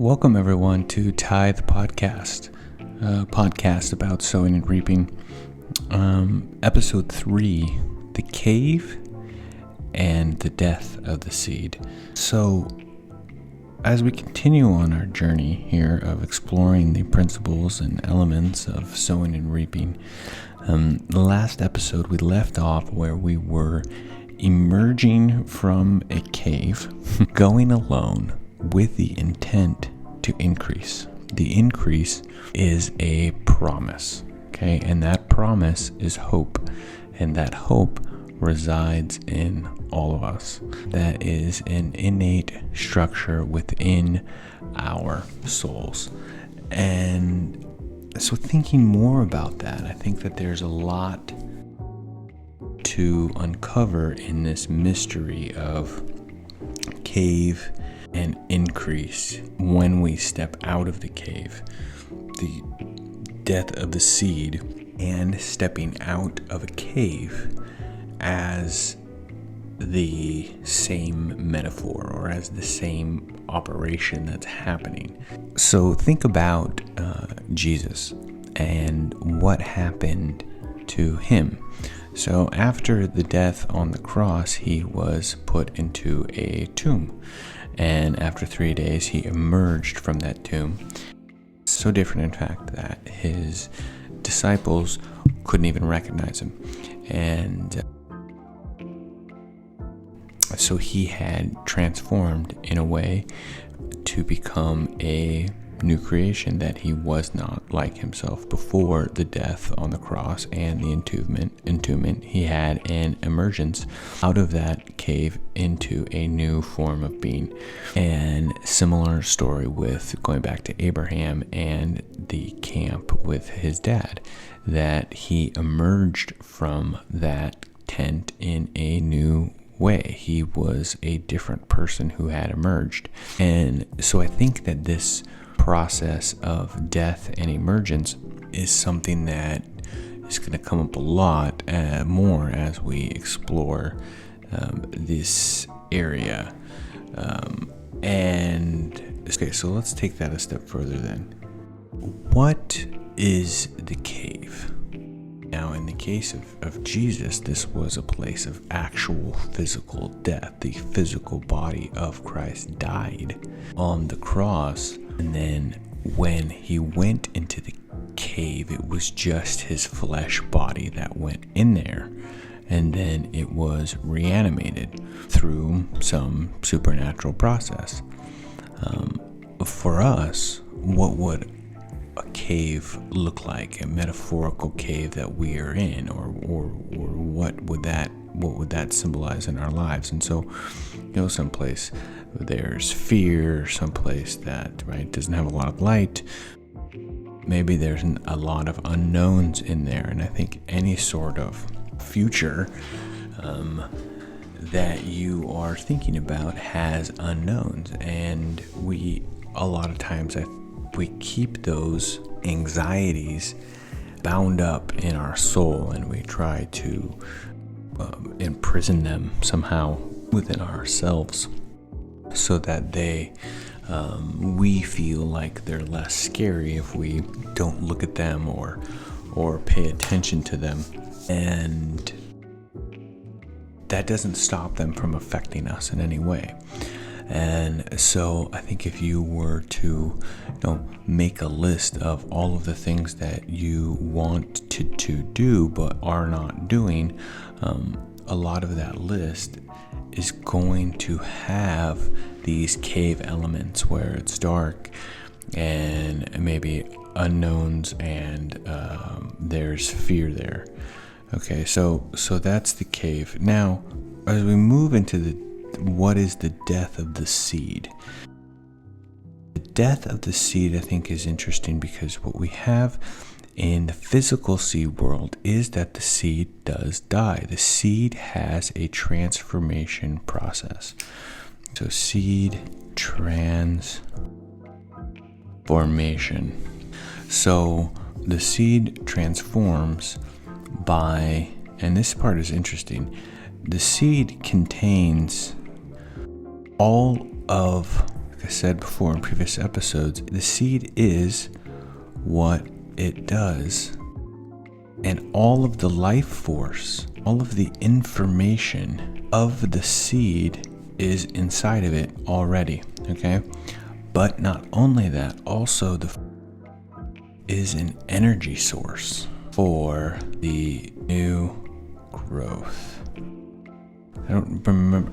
Welcome everyone to Tithe Podcast, a podcast about sowing and reaping. Episode 3, the cave and the death of the seed. So, as we continue on our journey here of exploring the principles and elements of sowing and reaping, the last episode we left off where we were emerging from a cave, going alone with the intent to increase. The increase is a promise, okay? And that promise is hope. And that hope resides in all of us. That is an innate structure within our souls. And so thinking more about that, I think that there's a lot to uncover in this mystery of cave and increase when we step out of the cave, the death of the seed, and stepping out of a cave as the same metaphor or as the same operation that's happening. So think about Jesus and what happened to him. So after the death on the cross, he was put into a tomb. And after 3 days, he emerged from that tomb. So different, in fact, that his disciples couldn't even recognize him. And so he had transformed in a way to become a new creation, that he was not like himself before the death on the cross and the entombment. He had an emergence out of that cave into a new form of being. And similar story with going back to Abraham and the camp with his dad, that he emerged from that tent in a new way. He was a different person who had emerged. And so I think that this process of death and emergence is something that is going to come up a lot more as we explore this area. Okay, so let's take that a step further then. What is the cave? Now, in the case of Jesus, this was a place of actual physical death. The physical body of Christ died on the cross. And then when he went into the cave, it was just his flesh body that went in there. And then it was reanimated through some supernatural process. For us, what would a cave look like? A metaphorical cave that we are in, or what would that symbolize in our lives? And so, someplace there's fear, someplace that doesn't have a lot of light. Maybe there's a lot of unknowns in there, and I think any sort of future that you are thinking about has unknowns, and a lot of times we keep those anxieties bound up in our soul, and we try to imprison them somehow within ourselves, so that we feel like they're less scary if we don't look at them or pay attention to them. And that doesn't stop them from affecting us in any way. And so I think if you were to make a list of all of the things that you want to do but are not doing, a lot of that list is going to have these cave elements where it's dark and maybe unknowns, and there's fear there. Okay, so that's the cave. Now, as we move into what is the death of the seed? The death of the seed, I think, is interesting, because what we have in the physical seed world is that the seed does die. The seed has a transformation process. So seed transformation. So the seed transforms by, and this part is interesting, the seed contains all of like I said before in previous episodes, the seed is what it does. And all of the life force, all of the information of the seed is inside of it already, okay? But not only that, also is an energy source for the new growth. I don't remember,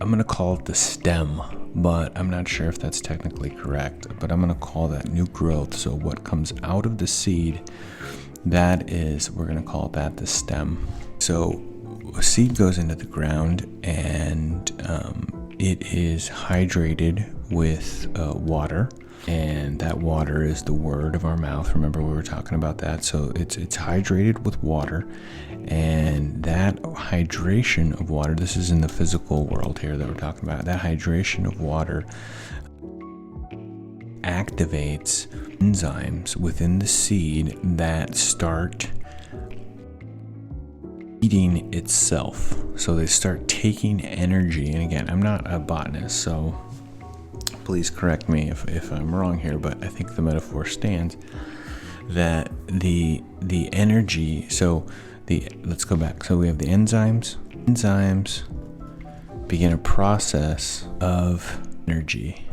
I'm going to call it the stem, but I'm not sure if that's technically correct, but I'm going to call that new growth. So what comes out of the seed, that is, we're going to call that the stem. So a seed goes into the ground and it is hydrated with water, and that water is the word of our mouth. Remember, we were talking about that. So it's hydrated with water, and that hydration of water, this is in the physical world here that we're talking about, that hydration of water activates enzymes within the seed that start eating itself. So they start taking energy. And again, I'm not a botanist, so please correct me if I'm wrong here, but I think the metaphor stands that the energy, let's go back. So we have the enzymes. Enzymes begin a process of energy,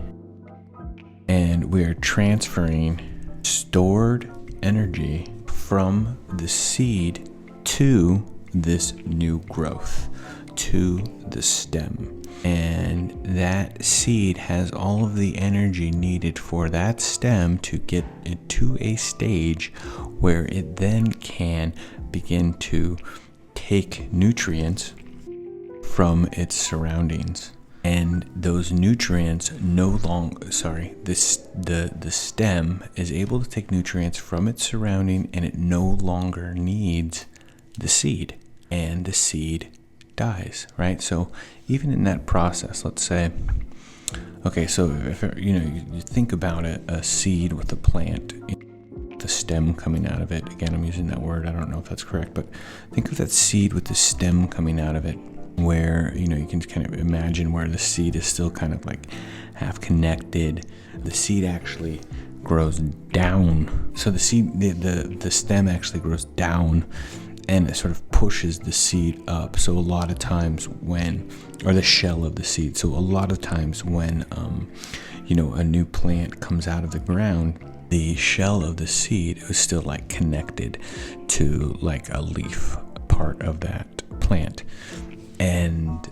and we are transferring stored energy from the seed to this new growth, to the stem. And that seed has all of the energy needed for that stem to get it to a stage where it then can begin to take nutrients from its surroundings. And those nutrients the stem is able to take nutrients from its surrounding, and it no longer needs the seed, and the seed dies, right? So even in that process, let's say, okay, so if you think about a seed with a plant, the stem coming out of it. Again, I'm using that word, I don't know if that's correct, but think of that seed with the stem coming out of it, where you can kind of imagine where the seed is still kind of like half connected. The seed actually grows down. So the stem actually grows down, and it sort of pushes the seed up. So a lot of times or the shell of the seed. So a lot of times when, a new plant comes out of the ground, the shell of the seed is still like connected to like a leaf, part of that plant. And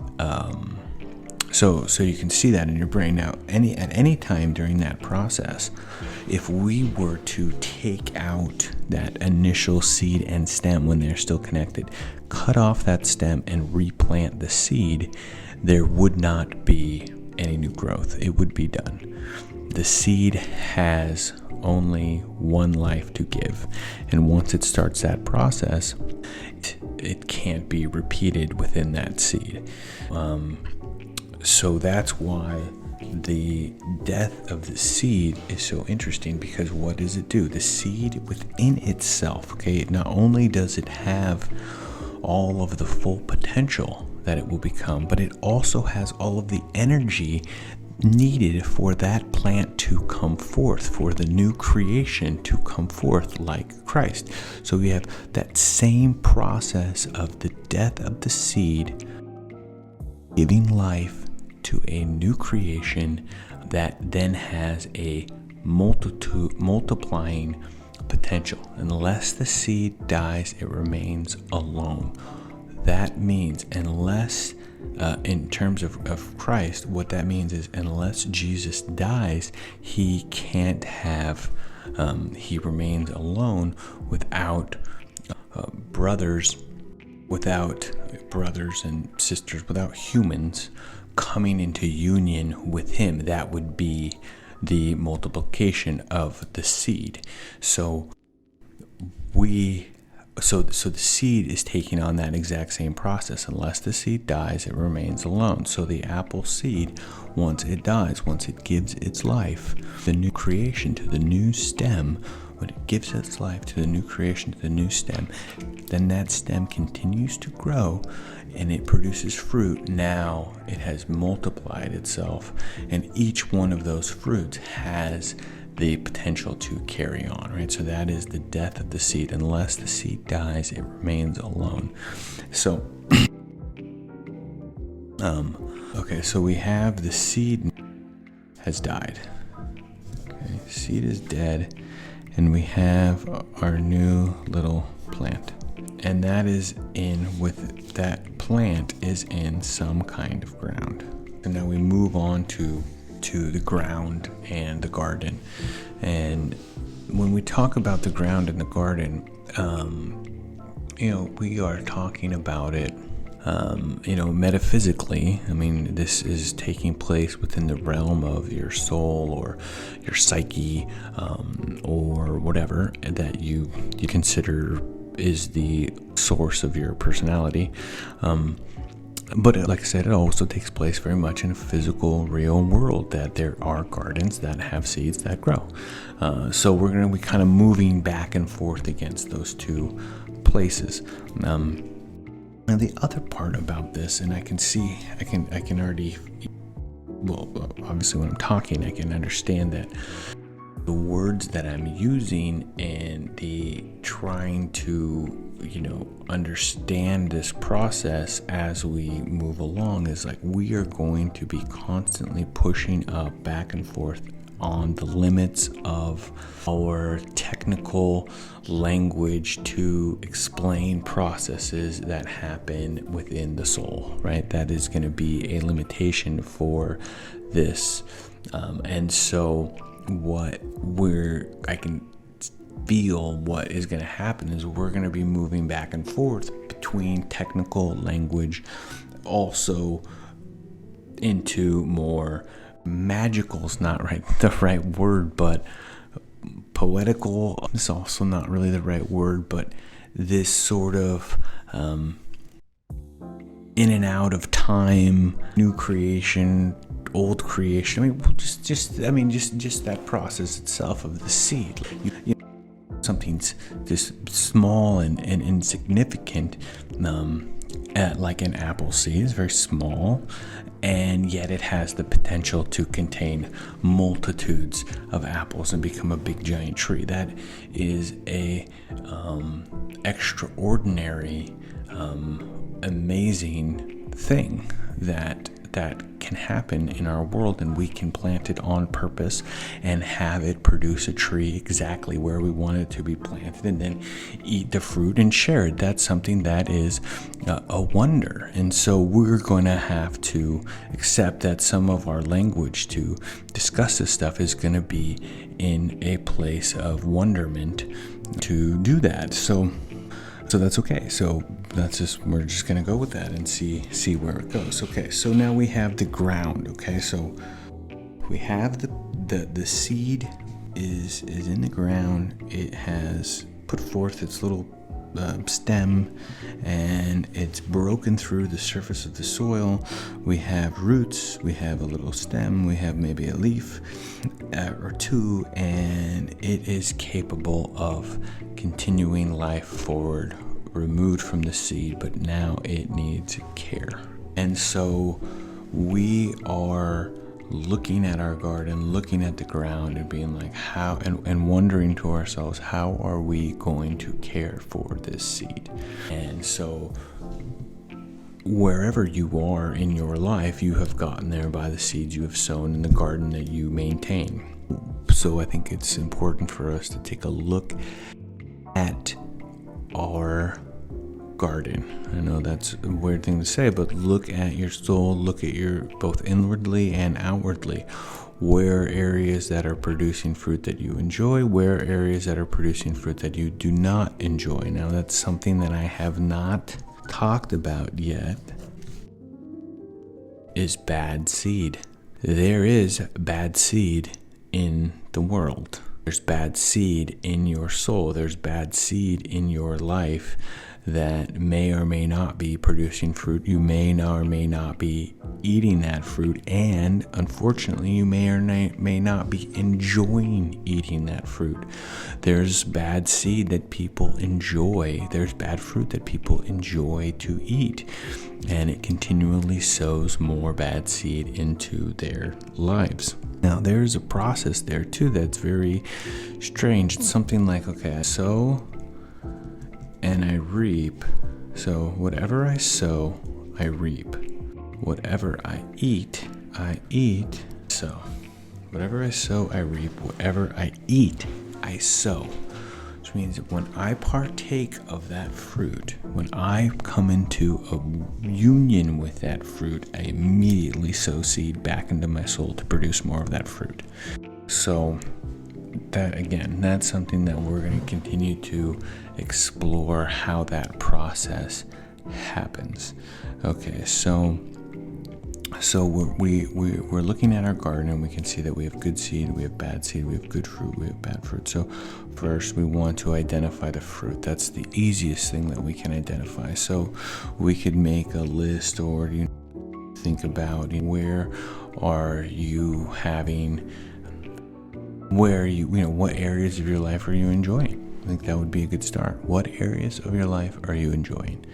so you can see that in your brain. Now, at any time during that process, if we were to take out that initial seed and stem when they're still connected, cut off that stem and replant the seed, there would not be any new growth. It would be done. The seed has only one life to give, and once it starts that process, it can't be repeated within that seed. So that's why the death of the seed is so interesting, because what does it do? The seed within itself, okay, not only does it have all of the full potential that it will become, but it also has all of the energy needed for that plant to come forth, for the new creation to come forth like Christ. So we have that same process of the death of the seed giving life to a new creation that then has a multiplying potential. Unless the seed dies, it remains alone. That means unless, in terms of Christ, what that means is unless Jesus dies, he can't have, he remains alone without brothers and sisters, without humans coming into union with him. That would be the multiplication of the seed. So the seed is taking on that exact same process. Unless the seed dies, it remains alone. So the apple seed, once it dies, once it gives its life, the new creation to the new stem when it gives its life to the new creation, to the new stem, then that stem continues to grow and it produces fruit. Now it has multiplied itself, and each one of those fruits has the potential to carry on, right? So that is the death of the seed. Unless the seed dies, it remains alone. So, okay, so we have the seed has died. Okay, seed is dead, and we have our new little plant. And that plant is in some kind of ground. And now we move on to the ground and the garden. And when we talk about the ground and the garden, we are talking about it, metaphysically. I mean, this is taking place within the realm of your soul or your psyche, or whatever that you consider is the source of your personality. But like I said, it also takes place very much in a physical, real world, that there are gardens that have seeds that grow. So we're going to be kind of moving back and forth against those two places. Now the other part about this, and I can already, obviously when I'm talking, I can understand that the words that I'm using and the trying to, understand this process as we move along is like we are going to be constantly pushing up back and forth on the limits of our technical language to explain processes that happen within the soul, right? That is going to be a limitation for this. And so I can feel what is going to happen is we're going to be moving back and forth between technical language also into more magical is not the right word, but poetical is also not really the right word, but this sort of in and out of time, new creation, old creation. I mean, just that process itself of the seed. Something's just small and insignificant, like an apple seed is very small, and yet it has the potential to contain multitudes of apples and become a big giant tree. That is a extraordinary, amazing thing that can happen in our world, and we can plant it on purpose and have it produce a tree exactly where we want it to be planted, and then eat the fruit and share it. That's something that is a wonder. And so we're going to have to accept that some of our language to discuss this stuff is going to be in a place of wonderment to do that. So that's okay. So we're just going to go with that and see where it goes. Okay, so now we have the ground. Okay, so we have the seed is in the ground. It has put forth its little stem, and it's broken through the surface of the soil. We have roots, we have a little stem, we have maybe a leaf or two, and it is capable of continuing life forward, removed from the seed, but now it needs care. And so we are looking at our garden, looking at the ground, and being like, how, and wondering to ourselves, how are we going to care for this seed? And so wherever you are in your life, you have gotten there by the seeds you have sown in the garden that you maintain. So I think it's important for us to take a look at our garden. I know that's a weird thing to say, but look at your soul, look at your both inwardly and outwardly. Where are areas that are producing fruit that you enjoy? Where are areas that are producing fruit that you do not enjoy? Now, that's something that I have not talked about yet, is bad seed. There is bad seed in the world. There's bad seed in your soul. There's bad seed in your life that may or may not be producing fruit. You may or may not be eating that fruit, and unfortunately you may or may not be enjoying eating that fruit. There's bad seed that people enjoy. There's bad fruit that people enjoy to eat, and it continually sows more bad seed into their lives. Now, there's a process there too that's very strange. It's something like, okay, I sow and I reap. So whatever I sow, I reap. Whatever I eat, sow. Whatever I sow, I reap. Whatever I eat, I sow. Which means that when I partake of that fruit, when I come into a union with that fruit, I immediately sow seed back into my soul to produce more of that fruit. So that, again, that's something that we're going to continue to explore how that process happens. Okay, so we're looking at our garden, and we can see that we have good seed, we have bad seed, we have good fruit, we have bad fruit. So first we want to identify the fruit. That's the easiest thing that we can identify. So we could make a list, or think about where are you having, what areas of your life are you enjoying? I think that would be a good start. What areas of your life are you enjoying?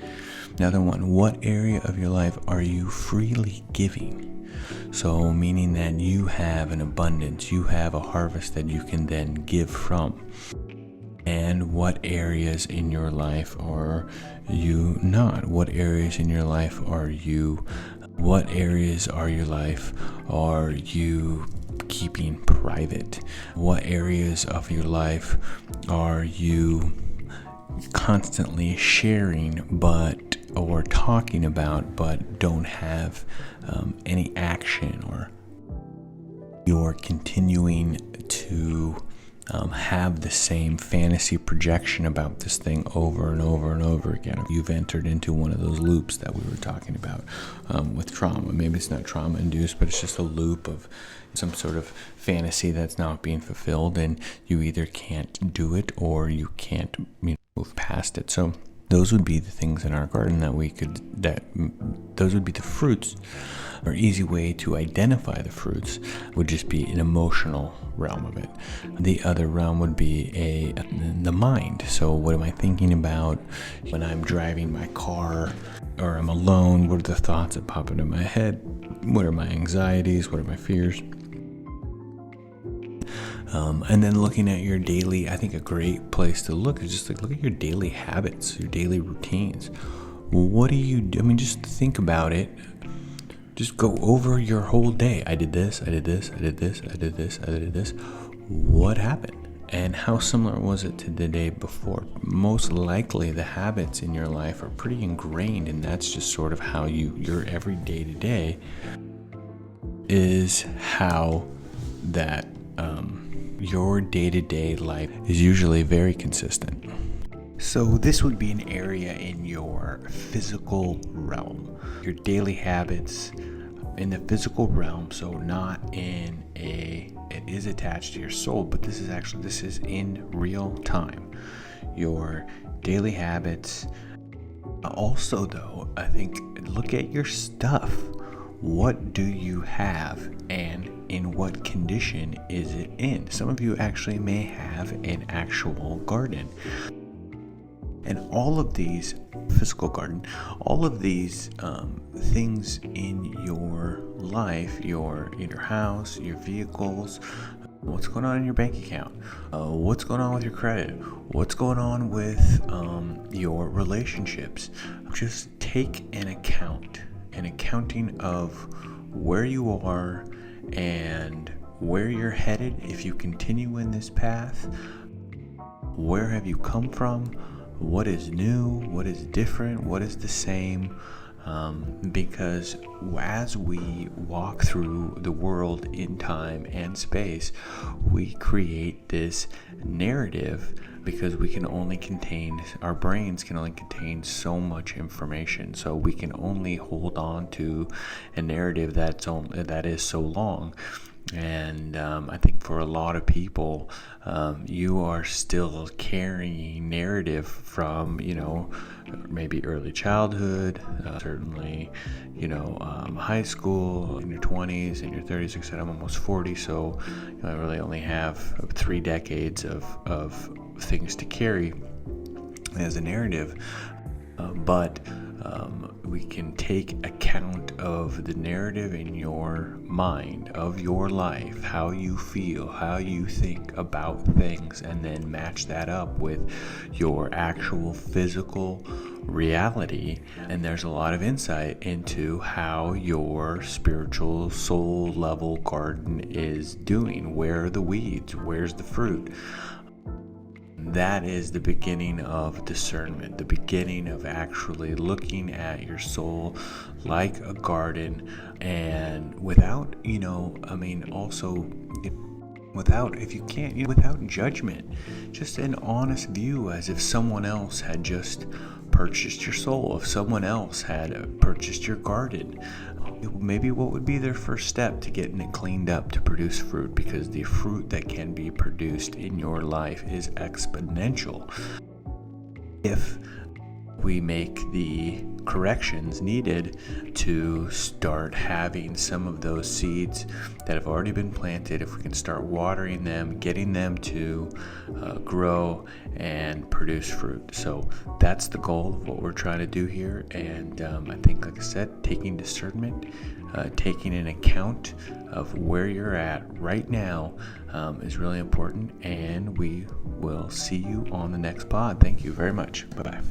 Another one, what area of your life are you freely giving? So meaning that you have an abundance, you have a harvest that you can then give from. And what areas in your life are you not? What areas in your life are you keeping private? What areas of your life are you constantly sharing or talking about but don't have any action, or you're continuing to have the same fantasy projection about this thing over and over and over again? You've entered into one of those loops that we were talking about with trauma. Maybe it's not trauma induced, but it's just a loop of some sort of fantasy that's not being fulfilled, and you either can't do it or you can't move past it. So those would be the things in our garden those would be the fruits. Or easy way to identify the fruits would just be an emotional realm of it. The other realm would be the mind. So what am I thinking about when I'm driving my car or I'm alone? What are the thoughts that pop into my head? What are my anxieties? What are my fears? And then looking at your daily, I think a great place to look is just look at your daily habits, your daily routines. What do you do? Just think about it. Just go over your whole day. I did this, I did this, I did this, I did this, I did this. What happened? And how similar was it to the day before? Most likely the habits in your life are pretty ingrained, and that's just sort of how your every day to day is how that your day-to-day life is usually very consistent. So this would be an area in your physical realm, your daily habits in the physical realm. So not in it is attached to your soul, but this is in real time, your daily habits. Also though, I think look at your stuff. What do you have, and in what condition is it in? Some of you actually may have an actual garden. And all of these physical garden, all of these things in your life, in your house, your vehicles, what's going on in your bank account, what's going on with your credit, what's going on with your relationships. Just take an accounting of where you are and where you're headed. If you continue in this path, where have you come from? What is new? What is different? What is the same? Because as we walk through the world in time and space, we create this narrative because our brains can only contain so much information. So we can only hold on to a narrative that is so long. And I think for a lot of people, you are still carrying narrative from, maybe early childhood, certainly, high school, in your 20s, in your 30s. Like I said, I'm almost 40, so I really only have 3 decades of things to carry as a narrative. But we can take account of the narrative in your mind, of your life, how you feel, how you think about things, and then match that up with your actual physical reality. And there's a lot of insight into how your spiritual soul level garden is doing. Where are the weeds? Where's the fruit? That is the beginning of discernment, the beginning of actually looking at your soul like a garden, and without, without judgment, just an honest view, as if someone else had just purchased your soul, if someone else had purchased your garden. Maybe what would be their first step to getting it cleaned up to produce fruit, because the fruit that can be produced in your life is exponential if we make the corrections needed to start having some of those seeds that have already been planted. If we can start watering them, getting them to grow and produce fruit. So that's the goal of what we're trying to do here. And I think, like I said, taking discernment, taking an account of where you're at right now is really important. And we will see you on the next pod. Thank you very much. Bye-bye.